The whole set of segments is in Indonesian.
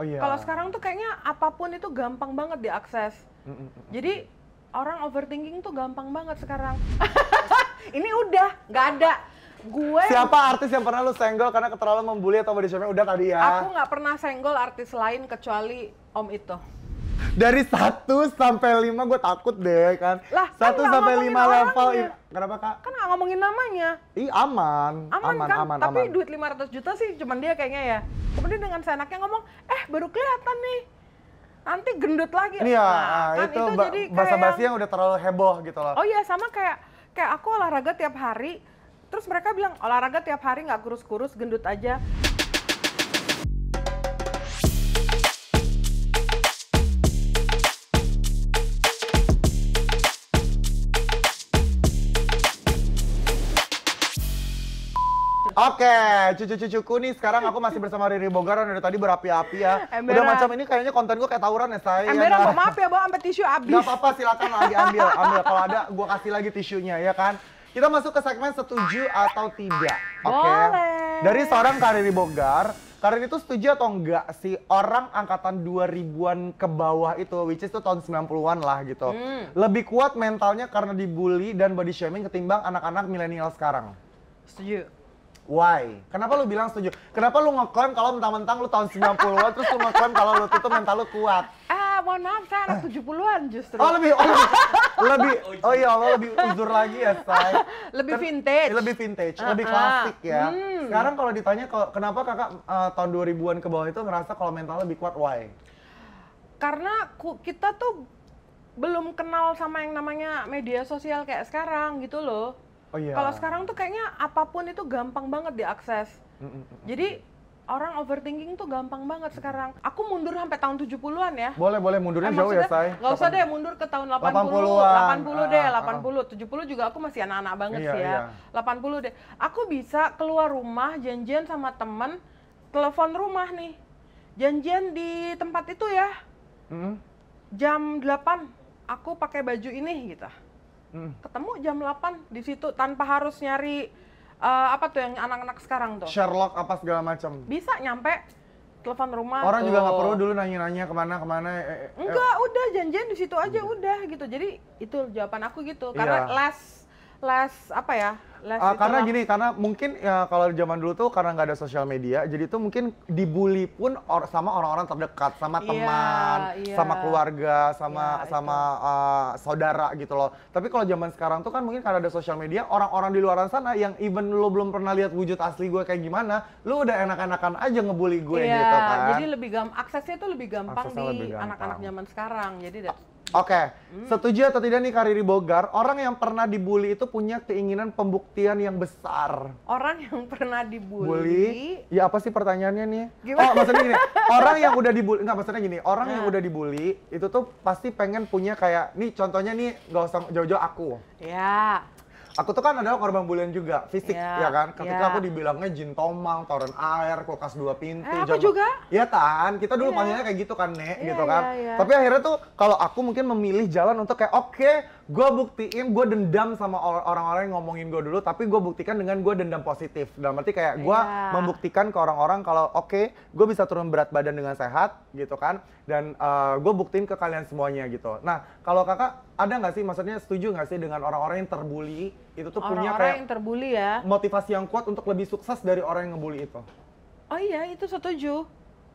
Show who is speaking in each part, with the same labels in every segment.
Speaker 1: Oh iya.
Speaker 2: Kalau sekarang tuh kayaknya apapun itu gampang banget diakses. Jadi orang overthinking tuh gampang banget sekarang. Ini udah nggak ada. Gue
Speaker 1: Siapa artis yang pernah lu senggol karena terlalu membuli atau body shaming? Udah tadi ya.
Speaker 2: Aku nggak pernah senggol artis lain kecuali Om Ito.
Speaker 1: Dari 1 sampai 5 gue takut deh kan.
Speaker 2: Lah,
Speaker 1: 1
Speaker 2: kan nggak
Speaker 1: sampai 5
Speaker 2: ngomongin
Speaker 1: level.
Speaker 2: orangnya.
Speaker 1: Kenapa Kak?
Speaker 2: Kan nggak ngomongin namanya.
Speaker 1: Ih aman.
Speaker 2: Aman kan? Tapi duit 500 juta sih cuman dia kayaknya ya. Kemudian dengan seenaknya ngomong, baru kelihatan nih. Nanti gendut lagi.
Speaker 1: Ini ya,
Speaker 2: kan
Speaker 1: itu
Speaker 2: jadi
Speaker 1: basa-basi yang udah terlalu heboh gitu loh.
Speaker 2: Oh iya, sama kayak aku olahraga tiap hari. Terus mereka bilang, olahraga tiap hari nggak kurus-kurus, gendut aja.
Speaker 1: Oke, cucu-cucuku nih sekarang aku masih bersama Riri Bogar dan dari tadi berapi-api ya. Udah macam ini kayaknya konten gue kayak tawuran ya saya.
Speaker 2: Emberan, maaf ya bawa sampai tisu habis.
Speaker 1: Gak apa-apa, silakan lagi ambil. Kalau ada gue kasih lagi tisunya ya kan. Kita masuk ke segmen setuju atau tidak. Oke.
Speaker 2: Boleh.
Speaker 1: Dari seorang Kak Riri Bogar, Kak Riri itu setuju atau enggak sih orang angkatan 2000-an ke bawah itu, which is itu tahun 90-an lah gitu. Lebih kuat mentalnya karena dibully dan body shaming ketimbang anak-anak milenial sekarang?
Speaker 2: Setuju.
Speaker 1: Why? Kenapa lu bilang setuju? Kenapa lu ngeklaim kalau mentang-mentang lu tahun 90-an terus lu ngeklaim kalau lu tuh mental lu kuat?
Speaker 2: Mohon maaf, saya anak 70-an justru.
Speaker 1: Oh lebih, oh iya Allah lebih uzur lagi ya say.
Speaker 2: Lebih vintage.
Speaker 1: Lebih vintage, lebih klasik ya. Sekarang kalau ditanya kenapa kakak tahun 2000-an ke bawah itu ngerasa kalau mental lebih kuat, why?
Speaker 2: Karena kita tuh belum kenal sama yang namanya media sosial kayak sekarang gitu loh.
Speaker 1: Oh iya.
Speaker 2: Kalau sekarang tuh kayaknya apapun itu gampang banget diakses. Jadi orang overthinking tuh gampang banget sekarang. Aku mundur sampai tahun 70-an ya.
Speaker 1: Boleh mundurnya jauh ya, say.
Speaker 2: Nggak usah deh mundur ke tahun 80. 80 deh, 80. 70 juga aku masih anak-anak banget sih ya. 80 deh. Aku bisa keluar rumah, janjian sama temen, telepon rumah nih. Janjian di tempat itu ya. Jam 8, aku pakai baju ini gitu. Ketemu jam 8 di situ tanpa harus nyari apa tuh yang anak-anak sekarang tuh.
Speaker 1: Sherlock apa segala macam.
Speaker 2: Bisa nyampe telepon rumah.
Speaker 1: Orang
Speaker 2: tuh
Speaker 1: juga nggak perlu dulu nanya-nanya kemana.
Speaker 2: Enggak, udah janjian di situ aja udah gitu. Jadi itu jawaban aku gitu. Karena less apa ya?
Speaker 1: Karena gini, karena mungkin ya kalau zaman dulu tuh karena nggak ada sosial media, jadi tuh mungkin dibully pun sama orang-orang terdekat, sama teman, sama keluarga, sama saudara gitu loh. Tapi kalau zaman sekarang tuh kan mungkin karena ada sosial media, orang-orang di luar sana yang even lo belum pernah lihat wujud asli gue kayak gimana, lo udah enak-enakan aja ngebully gue gitu kan.
Speaker 2: Jadi aksesnya tuh lebih gampang di anak-anak zaman sekarang. Jadi
Speaker 1: Oke, setuju atau tidak nih Kak Riri Bogar, orang yang pernah dibully itu punya keinginan pembuktian yang besar.
Speaker 2: Orang yang pernah dibully?
Speaker 1: Ya apa sih pertanyaannya nih?
Speaker 2: Gimana?
Speaker 1: Oh maksudnya gini, orang yang udah dibully, enggak maksudnya gini, orang yang udah dibully itu tuh pasti pengen punya kayak, nih contohnya nih gak usah jauh-jauh aku.
Speaker 2: Ya.
Speaker 1: Aku tuh kan adalah korban bulian juga, fisik ya kan? Ketika aku dibilangnya jin tomang, toren air, kulkas 2 pintu.
Speaker 2: Aku juga?
Speaker 1: Iya kan, kita dulu panggilnya kayak gitu kan Nek, gitu kan. Tapi akhirnya tuh kalau aku mungkin memilih jalan untuk kayak oke, gue buktiin, gue dendam sama orang-orang yang ngomongin gue dulu, tapi gue buktikan dengan gue dendam positif. Dalam arti kayak gue membuktikan ke orang-orang kalau oke, gue bisa turun berat badan dengan sehat gitu kan. Dan gue buktiin ke kalian semuanya gitu. Nah, kalau kakak ada nggak sih, maksudnya setuju nggak sih dengan orang-orang yang terbully itu tuh punya kayak
Speaker 2: yang terbully ya
Speaker 1: motivasi yang kuat untuk lebih sukses dari orang yang ngebully itu?
Speaker 2: Oh iya, itu setuju.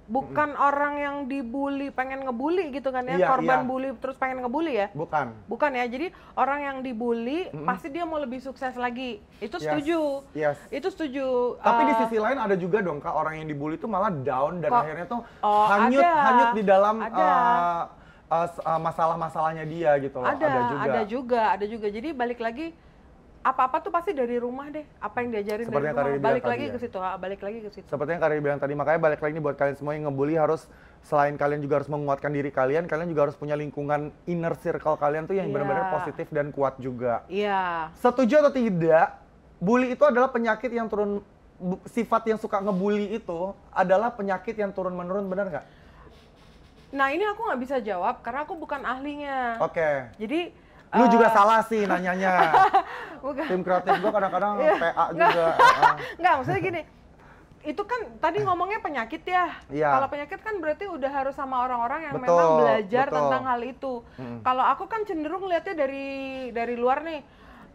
Speaker 2: Bukan orang yang dibully pengen ngebully gitu kan ya, korban bully terus pengen ngebully ya? Bukan ya, jadi orang yang dibully pasti dia mau lebih sukses lagi. Itu setuju. Itu setuju.
Speaker 1: Tapi di sisi lain ada juga dong Kak, orang yang dibully itu malah down dan akhirnya tuh hanyut di dalam masalah-masalahnya dia gitu loh.
Speaker 2: Ada juga. Jadi balik lagi apa-apa tuh pasti dari rumah deh. Apa yang diajarin
Speaker 1: seperti
Speaker 2: dari rumah. Balik lagi ke situ.
Speaker 1: Seperti yang Kak bilang tadi, makanya balik lagi nih buat kalian semua yang ngebully, harus selain kalian juga harus menguatkan diri kalian juga harus punya lingkungan inner circle kalian tuh yang benar-benar positif dan kuat juga.
Speaker 2: Iya.
Speaker 1: Setuju atau tidak? Bully itu adalah penyakit yang turun, sifat yang suka ngebully itu adalah penyakit yang turun-menurun, benar nggak?
Speaker 2: Nah ini aku nggak bisa jawab karena aku bukan ahlinya.
Speaker 1: Oke.
Speaker 2: Jadi
Speaker 1: lu juga salah sih nanyanya.
Speaker 2: Bukan.
Speaker 1: Tim kreatif gua kadang-kadang PA juga.
Speaker 2: Enggak, maksudnya gini. itu kan tadi ngomongnya penyakit ya.
Speaker 1: Iya.
Speaker 2: Kalau penyakit kan berarti udah harus sama orang-orang yang
Speaker 1: Betul,
Speaker 2: memang belajar
Speaker 1: betul.
Speaker 2: tentang hal itu. Kalau aku kan cenderung lihatnya dari luar nih.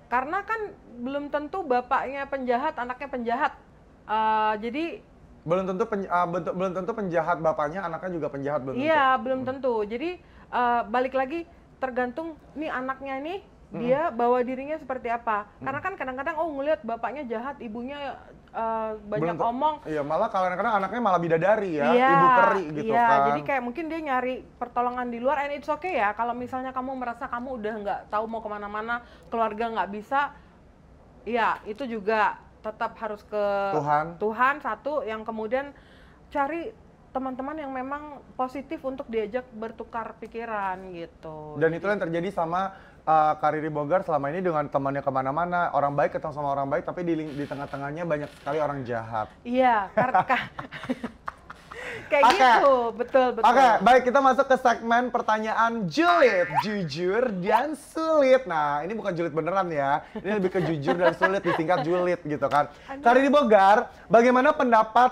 Speaker 2: Karena kan belum tentu bapaknya penjahat, anaknya penjahat. Jadi
Speaker 1: belum tentu penjahat bapaknya, anaknya juga penjahat, belum tentu.
Speaker 2: iya, belum tentu. Jadi balik lagi tergantung nih anaknya nih dia bawa dirinya seperti apa. Karena kan kadang-kadang ngelihat bapaknya jahat, ibunya banyak omong.
Speaker 1: Iya, malah kadang-kadang anaknya malah bidadari ya,
Speaker 2: Iya,
Speaker 1: ibu peri gitu
Speaker 2: iya,
Speaker 1: kan.
Speaker 2: jadi kayak mungkin dia nyari pertolongan di luar, and it's okay ya. Kalau misalnya kamu merasa kamu udah nggak tahu mau kemana-mana, keluarga nggak bisa, ya itu juga tetap harus ke Tuhan satu, yang kemudian cari teman-teman yang memang positif untuk diajak bertukar pikiran gitu.
Speaker 1: Dan itu yang terjadi sama Kak Riri Bogar selama ini dengan temannya kemana-mana, orang baik ketemu sama orang baik, tapi di tengah-tengahnya banyak sekali orang jahat.
Speaker 2: Iya, kayak gitu, betul.
Speaker 1: Oke, baik, kita masuk ke segmen pertanyaan julid, jujur dan sulit. Nah, ini bukan julid beneran ya, ini lebih ke jujur dan sulit, disingkat julid gitu kan. Kak Riri Bogar, bagaimana pendapat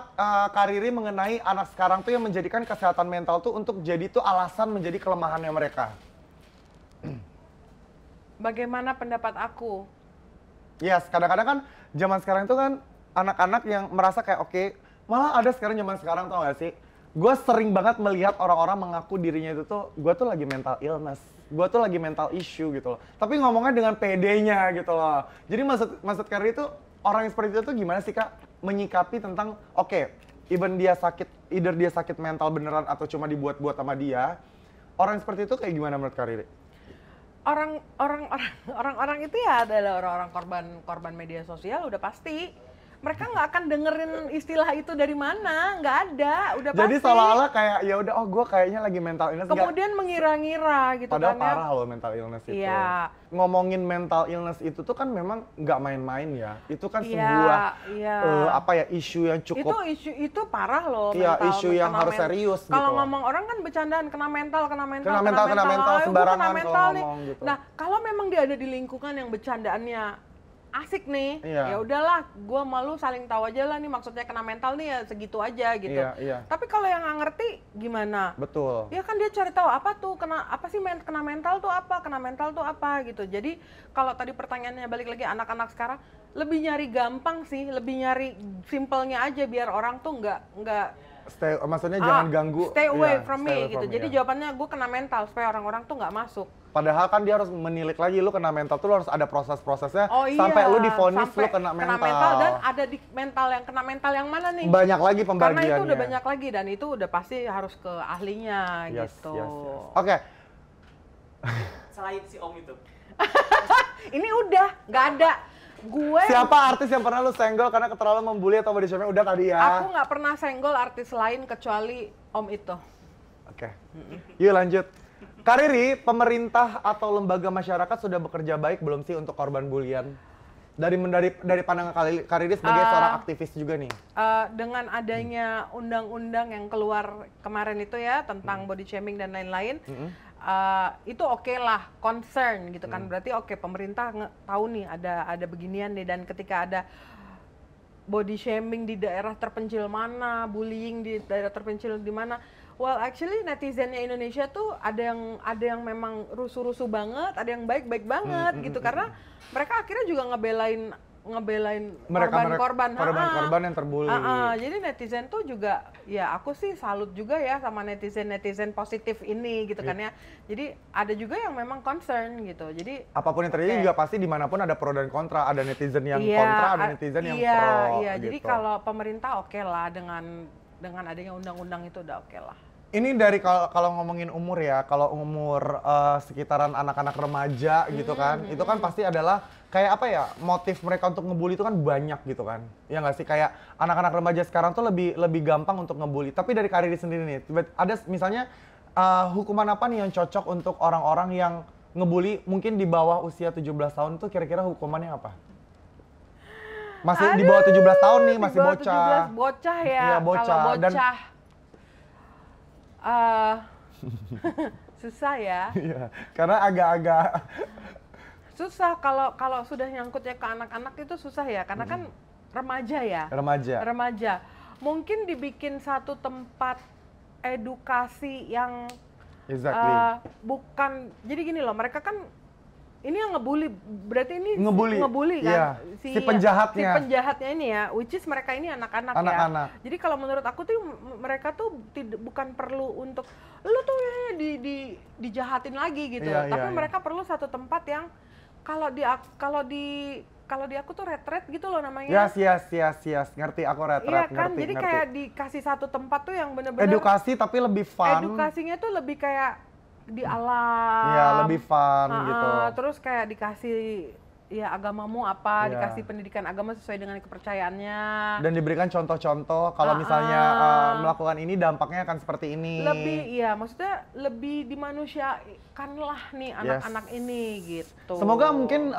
Speaker 1: Kak Riri mengenai anak sekarang tuh yang menjadikan kesehatan mental tuh untuk jadi tuh alasan menjadi kelemahannya mereka?
Speaker 2: Bagaimana pendapat aku?
Speaker 1: Yes, kadang-kadang kan zaman sekarang itu kan anak-anak yang merasa kayak oke, malah ada sekarang zaman sekarang tau gak sih? Gue sering banget melihat orang-orang mengaku dirinya itu tuh, gue tuh lagi mental illness, gue tuh lagi mental issue gitu loh. Tapi ngomongnya dengan PD-nya gitu loh. Jadi maksud Kak itu orang yang seperti itu tuh gimana sih Kak menyikapi tentang oke, even dia sakit, either dia sakit mental beneran atau cuma dibuat-buat sama dia. Orang seperti itu kayak gimana menurut Kak Riri?
Speaker 2: Orang-orang itu ya adalah orang-orang korban media sosial, udah pasti. Mereka nggak akan dengerin istilah itu dari mana, nggak ada, udah pasti.
Speaker 1: Jadi seolah-olah kayak ya udah, oh gue kayaknya lagi mental illness.
Speaker 2: Kemudian mengira-ngira gitu
Speaker 1: padahal
Speaker 2: kan.
Speaker 1: Padahal parah loh mental illness itu.
Speaker 2: Iya.
Speaker 1: Ngomongin mental illness itu tuh kan memang nggak main-main ya. Itu kan
Speaker 2: Iya,
Speaker 1: sebuah
Speaker 2: iya.
Speaker 1: isu yang cukup.
Speaker 2: Itu parah loh.
Speaker 1: Iya,
Speaker 2: mental,
Speaker 1: isu yang harus serius gitu.
Speaker 2: Kalau ngomong orang kan bercandaan, kena mental
Speaker 1: sembarangan
Speaker 2: kena mental
Speaker 1: kalau
Speaker 2: nih.
Speaker 1: ngomong gitu.
Speaker 2: Nah, kalau memang dia ada di lingkungan yang bercandaannya asik nih,
Speaker 1: Iya.
Speaker 2: ya udahlah, gue malu saling tahu aja lah nih maksudnya kena mental nih ya segitu aja gitu.
Speaker 1: Iya.
Speaker 2: Tapi kalau yang nggak ngerti gimana?
Speaker 1: Betul.
Speaker 2: Ya kan dia cari tahu apa tuh kena mental tuh apa gitu. Jadi kalau tadi pertanyaannya balik lagi anak-anak sekarang lebih nyari gampang sih, lebih nyari simpelnya aja biar orang tuh nggak
Speaker 1: Maksudnya jangan ganggu.
Speaker 2: Stay away from me gitu. Jadi jawabannya gue kena mental supaya orang-orang tuh nggak masuk.
Speaker 1: Padahal kan dia harus menilik lagi, lu kena mental tuh lu harus ada proses-prosesnya sampai
Speaker 2: iya,
Speaker 1: lu divonis lu kena mental.
Speaker 2: Dan ada di kena mental yang mana nih?
Speaker 1: Banyak lagi pembagiannya.
Speaker 2: Karena itu udah banyak lagi dan itu udah pasti harus ke ahlinya gitu.
Speaker 1: Yes. Oke.
Speaker 3: Selain si Om itu.
Speaker 2: Ini udah nggak ada.
Speaker 1: Siapa artis yang pernah lu senggol karena terlalu membuli atau body shaming? Udah tadi ya.
Speaker 2: Aku nggak pernah senggol artis lain kecuali Om itu.
Speaker 1: Oke. Yuk lanjut. Kak Riri, pemerintah atau lembaga masyarakat sudah bekerja baik belum sih untuk korban bulian? Dari pandangan Kak Riri sebagai seorang aktivis juga nih.
Speaker 2: Dengan adanya undang-undang yang keluar kemarin itu ya tentang body shaming dan lain-lain, itu oke lah, concern gitu kan. Berarti oke, pemerintah tahu nih ada beginian nih, dan ketika ada body shaming di daerah terpencil mana, bullying di daerah terpencil di mana. Well, actually netizennya Indonesia tuh ada yang memang rusuh-rusuh banget, ada yang baik-baik banget gitu, karena mereka akhirnya juga ngebelain korban-korban
Speaker 1: yang terbully.
Speaker 2: Jadi netizen tuh juga, ya aku sih salut juga ya sama netizen positif ini gitu kan ya. Jadi ada juga yang memang concern gitu. Jadi
Speaker 1: apapun yang terjadi juga pasti dimanapun ada pro dan kontra, ada netizen yang kontra, ada netizen yang pro.
Speaker 2: Iya,
Speaker 1: gitu.
Speaker 2: jadi kalau pemerintah oke lah dengan adanya undang-undang itu udah oke lah.
Speaker 1: Ini dari kalau ngomongin umur ya, kalau umur sekitaran anak-anak remaja gitu kan, itu kan pasti adalah kayak apa ya, motif mereka untuk ngebully itu kan banyak gitu kan. Ya nggak sih, kayak anak-anak remaja sekarang tuh lebih gampang untuk ngebully. Tapi dari Kak Riri sendiri nih, ada misalnya hukuman apa nih yang cocok untuk orang-orang yang ngebully mungkin di bawah usia 17 tahun tuh, kira-kira hukumannya apa? Masih di bawah 17 tahun nih, masih bocah.
Speaker 2: Bocah ya.
Speaker 1: Iya, bocah.
Speaker 2: Kalau bocah susah ya.
Speaker 1: Iya, karena agak-agak
Speaker 2: susah kalau sudah nyangkutnya ke anak-anak itu susah ya, karena kan remaja ya.
Speaker 1: Remaja.
Speaker 2: mungkin dibikin satu tempat edukasi yang bukan, jadi gini loh, mereka kan ini yang ngebully, berarti ini ngebully kan?
Speaker 1: Iya. Si penjahatnya.
Speaker 2: Si penjahatnya ini ya, which is mereka ini anak-anak ya. Jadi kalau menurut aku tuh mereka tuh bukan perlu untuk lu tuh ya dijahatin lagi gitu. Tapi mereka perlu satu tempat yang kalau di aku tuh retret gitu loh namanya.
Speaker 1: Yes. Ngerti aku retret.
Speaker 2: Iya kan, jadi kayak dikasih satu tempat tuh yang bener-bener
Speaker 1: edukasi tapi lebih fun.
Speaker 2: Edukasinya tuh lebih kayak di alam.
Speaker 1: Iya, lebih fun gitu.
Speaker 2: Terus kayak dikasih ya agamamu apa, dikasih pendidikan agama sesuai dengan kepercayaannya. Dan
Speaker 1: diberikan contoh-contoh kalau misalnya melakukan ini dampaknya akan seperti ini.
Speaker 2: Maksudnya lebih dimanusiakan lah nih anak-anak ini gitu.
Speaker 1: Semoga mungkin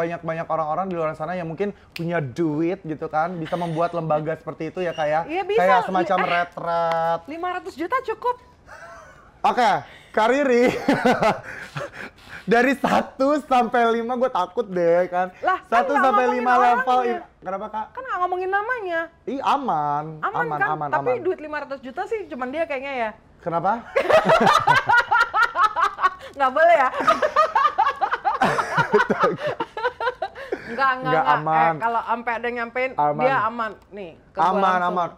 Speaker 1: banyak orang-orang di luar sana yang mungkin punya duit gitu kan, bisa membuat lembaga seperti itu ya kayak kayak semacam retret.
Speaker 2: 500 juta cukup.
Speaker 1: Oke, Kak Riri. Dari 1 sampai 5 gue takut deh kan. 1 sampai 5 level. Kenapa Kak?
Speaker 2: Kan nggak ngomongin namanya.
Speaker 1: Aman
Speaker 2: kan? Tapi duit 500 juta sih cuman dia kayaknya ya.
Speaker 1: Kenapa?
Speaker 2: Nggak boleh ya? Enggak aman. Kalau sampai ada nyampein dia aman nih.
Speaker 1: Aman.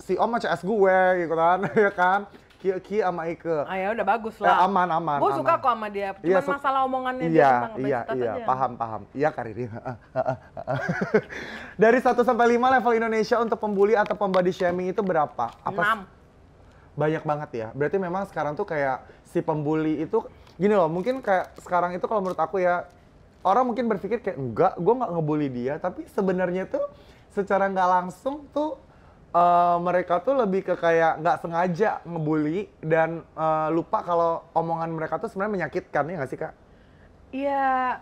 Speaker 1: Si Om mah CS gue gitu kan, ya kan. Ki sama Ike.
Speaker 2: Ya udah bagus lah.
Speaker 1: Aman.
Speaker 2: Gue suka kok sama dia. Cuma masalah omongannya dia tentang obesitas aja.
Speaker 1: Paham. Iya Kak Riri. Dari 1 sampai 5 level Indonesia untuk pembuli atau pembody shaming itu berapa?
Speaker 2: 6.
Speaker 1: Banyak banget ya. Berarti memang sekarang tuh kayak si pembuli itu gini loh, mungkin kayak sekarang itu kalau menurut aku ya, orang mungkin berpikir kayak enggak, gue nggak ngebully dia, tapi sebenarnya tuh secara nggak langsung tuh mereka tuh lebih ke kayak nggak sengaja ngebully dan lupa kalau omongan mereka tuh sebenarnya menyakitkan, ya nggak sih Kak?
Speaker 2: Iya,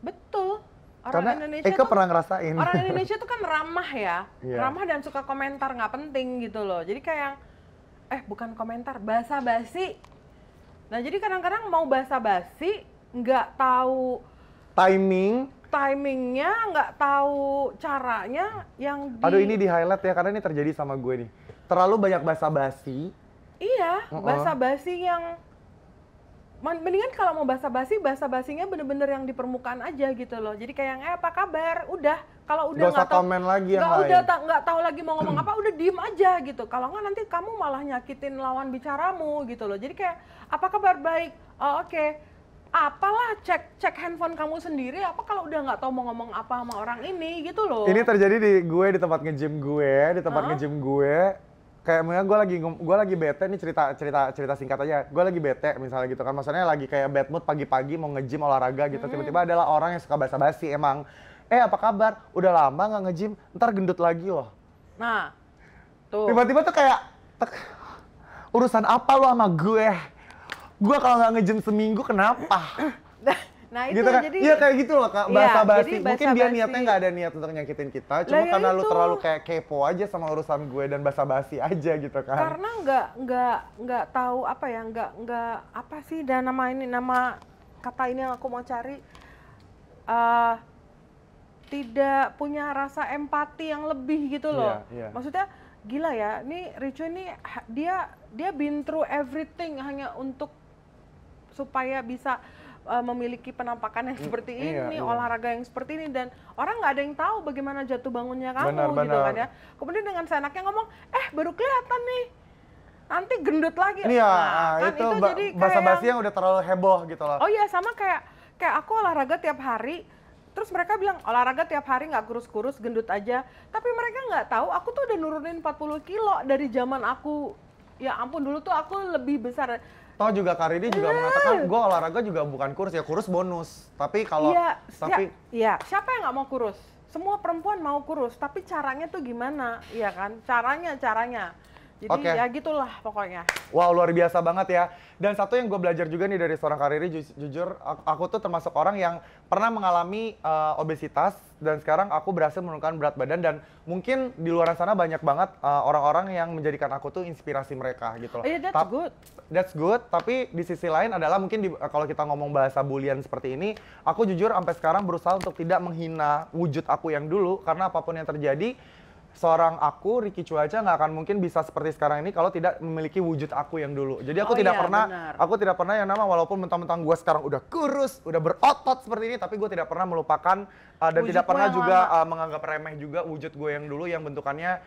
Speaker 2: betul.
Speaker 1: Karena Eka pernah ngerasain.
Speaker 2: Orang Indonesia tuh kan ramah ya, ramah dan suka komentar nggak penting gitu loh. Jadi kayak bukan komentar, basa-basi. Nah jadi kadang-kadang mau basa-basi nggak tahu timingnya, nggak tahu caranya yang
Speaker 1: Aduh ini di highlight ya, karena ini terjadi sama gue nih. Terlalu banyak basa-basi.
Speaker 2: Iya, basa-basi yang mendingan kalau mau basa-basinya bener-bener yang di permukaan aja gitu loh. Jadi kayak apa kabar? Udah, kalau udah nggak tahu
Speaker 1: komen lagi yang
Speaker 2: lain. Nggak tahu lagi mau ngomong apa, udah diem aja gitu. Kalau nggak nanti kamu malah nyakitin lawan bicaramu gitu loh. Jadi kayak apa kabar? Baik. Oh, oke. Apalah cek handphone kamu sendiri, apa kalau udah nggak tahu mau ngomong apa sama orang ini gitu loh.
Speaker 1: Ini terjadi di tempat nge-gym gue, kayak misalnya gue lagi bete nih, cerita singkat aja. Gue lagi bete misalnya gitu kan, maksudnya lagi kayak bad mood pagi-pagi mau nge-gym olahraga gitu. Tiba-tiba adalah orang yang suka basa-basi emang. Apa kabar? Udah lama nggak nge-gym, ntar gendut lagi loh.
Speaker 2: Nah, tuh.
Speaker 1: Tiba-tiba tuh kayak urusan apa lo sama gue? Gue kalau nggak nge-gym seminggu kenapa?
Speaker 2: Nah itu
Speaker 1: gitu kan?
Speaker 2: jadi
Speaker 1: iya kayak gitu loh Kak, basa-basi. Mungkin dia
Speaker 2: basa-basi.
Speaker 1: niatnya nggak ada niat untuk nyakitin kita, cuma karena lu terlalu kayak kepo aja sama urusan gue dan basa-basi aja gitu kan.
Speaker 2: Karena nggak tahu apa ya, nggak apa sih dan nama kata ini yang aku mau cari, tidak punya rasa empati yang lebih gitu loh. Maksudnya gila ya, ini Rico ini dia been through everything hanya untuk supaya bisa memiliki penampakan yang seperti ini, olahraga yang seperti ini, dan orang nggak ada yang tahu bagaimana jatuh bangunnya kamu gitu kan ya. Kemudian dengan seenaknya ngomong, baru kelihatan nih, nanti gendut lagi.
Speaker 1: Iya,
Speaker 2: kan
Speaker 1: itu
Speaker 2: jadi
Speaker 1: basa-basi yang udah terlalu heboh gitu loh.
Speaker 2: Oh iya, sama kayak aku olahraga tiap hari, terus mereka bilang olahraga tiap hari nggak kurus-kurus, gendut aja. Tapi mereka nggak tahu, aku tuh udah nurunin 40 kilo dari zaman aku, ya ampun dulu tuh aku lebih besar.
Speaker 1: Toh juga Kak Riri juga mengatakan, gue olahraga juga bukan kurus, ya kurus bonus. Tapi kalau,
Speaker 2: siapa yang nggak mau kurus? Semua perempuan mau kurus, tapi caranya tuh gimana? Iya kan, caranya. Jadi ya gitulah pokoknya.
Speaker 1: Wow, luar biasa banget ya. Dan satu yang gue belajar juga nih dari seorang Kak Riri, jujur aku tuh termasuk orang yang pernah mengalami obesitas dan sekarang aku berhasil menurunkan berat badan, dan mungkin di luar sana banyak banget orang-orang yang menjadikan aku tuh inspirasi mereka gitu loh.
Speaker 2: That's good.
Speaker 1: That's good, tapi di sisi lain adalah mungkin kalau kita ngomong bahasa bulian seperti ini, aku jujur sampai sekarang berusaha untuk tidak menghina wujud aku yang dulu, karena apapun yang terjadi, seorang aku, Ricky Cuaca, nggak akan mungkin bisa seperti sekarang ini kalau tidak memiliki wujud aku yang dulu. Jadi aku tidak pernah yang nama, walaupun mentang-mentang gue sekarang udah kurus, udah berotot seperti ini, tapi gue tidak pernah melupakan dan wujudmu tidak pernah juga menganggap remeh juga wujud gue yang dulu yang bentukannya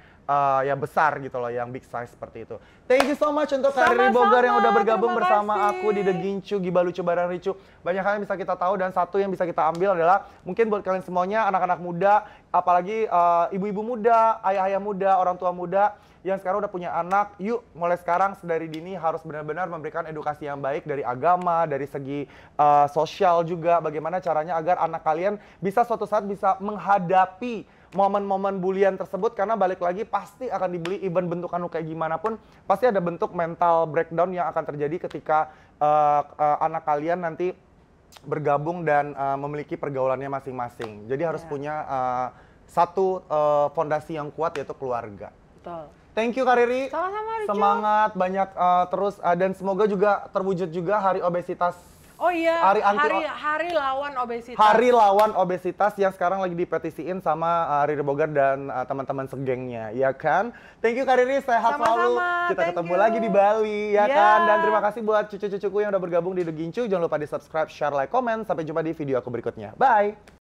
Speaker 1: ya besar gitu loh, yang big size seperti itu. Thank you so much untuk Riri Bogar yang udah bergabung bersama aku di The Gincu, Giba Lucu Bareng Ricu. Banyak hal yang bisa kita tahu dan satu yang bisa kita ambil adalah mungkin buat kalian semuanya, anak-anak muda, apalagi ibu-ibu muda, ayah-ayah muda, orang tua muda yang sekarang udah punya anak, yuk mulai sekarang sedari dini harus benar-benar memberikan edukasi yang baik dari agama, dari segi sosial juga, bagaimana caranya agar anak kalian bisa suatu saat bisa menghadapi momen-momen bulian tersebut, karena balik lagi pasti akan dibully, even bentukan lu kayak gimana pun pasti ada bentuk mental breakdown yang akan terjadi ketika anak kalian nanti bergabung dan memiliki pergaulannya masing-masing. Jadi harus punya satu fondasi yang kuat, yaitu keluarga.
Speaker 2: Betul.
Speaker 1: Thank you Kak Riri.
Speaker 2: Sama-sama Rico.
Speaker 1: Semangat banyak terus dan semoga juga terwujud juga Hari Obesitas.
Speaker 2: Oh iya, hari lawan obesitas.
Speaker 1: Hari lawan obesitas yang sekarang lagi dipetisiin sama Riri Bogar dan teman-teman segengnya, ya kan? Thank you Kak Riri, sehat selalu. Kita ketemu lagi di Bali, ya kan? Dan terima kasih buat cucu-cucuku yang udah bergabung di The Gincu. Jangan lupa di subscribe, share, like, komen. Sampai jumpa di video aku berikutnya. Bye!